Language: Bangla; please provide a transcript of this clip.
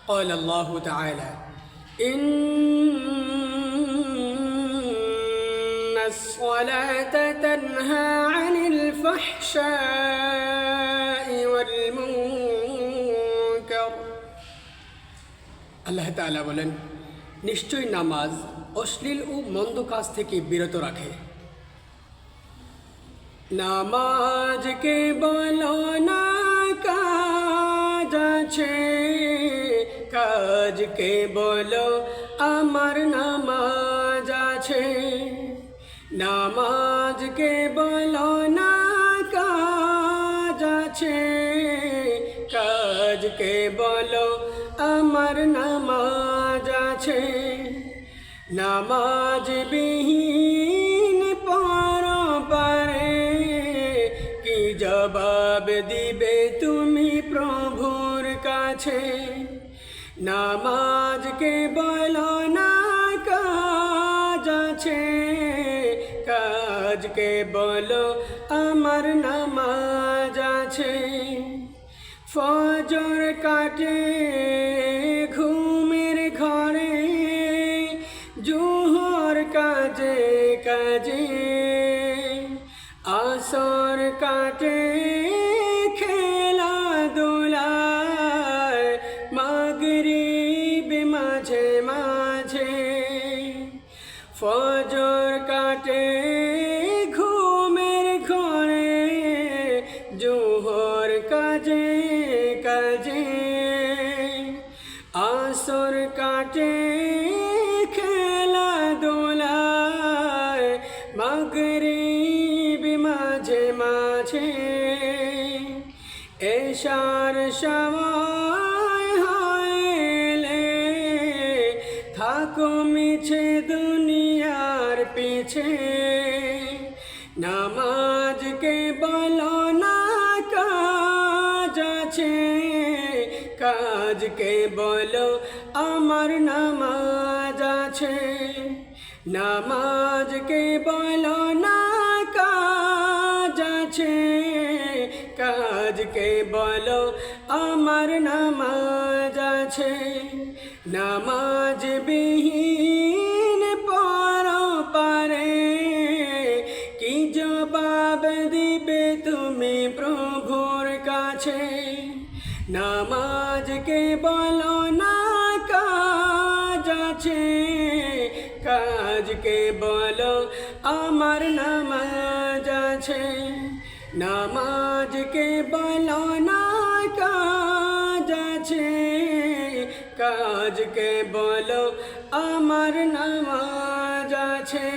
قال الله تعالى إن الصلاة تنهى عن الفحشاء والمنكر আল্লাহ তাআলা বলেন, নিশ্চয়ই নামাজ অশ্লীল ও মন্দ কাজ থেকে বিরত রাখে। নামাজকে বলো না কাজ আছে, কাজকে বলো আমার নামাজ আছে। নামাজকে বলো না কাজ আছে, কাজকে বলো আমার নামাজ আছে। নামাজ বিহীন পরপারে কি জবাব দিবে তুমি প্রভুর কাছে? নামাজকে বলো না কাজ আছে, কাজকে বলো আমার নামাজ আছে। ফজর কাটে ঘুমের ঘরে, জোহর কাজে কাজে, আসর কাটে খেলাধুলায়, মাগরিব মাঝে মাঝে। ফজর কাটে ঘুমের ঘরে, জোহর কাজে কাজে, আসর কাটে খেলাধুলায়, মাগরিব মাঝে মাঝে। এশার সময় হইলে থাকো মিছে দুনিয়ার পিছে। নামাজকে বলো না কাজ আছে, কাজকে বলো আমার নামাজ আছে। নামাজকে বলো না কাজ আছে, কাজকে বলো আমার নামাজ আছে। নামাজ বিহীন পরপারে কি জবাব দিবে তুমি প্রভুর কাছে? নামাজকে বলো না কাজ আছে, কাজকে বলো আমার নামাজ আছে। নামাজকে বলো না কাজ আছে, কাজকে বলো আমার নামাজ আছে।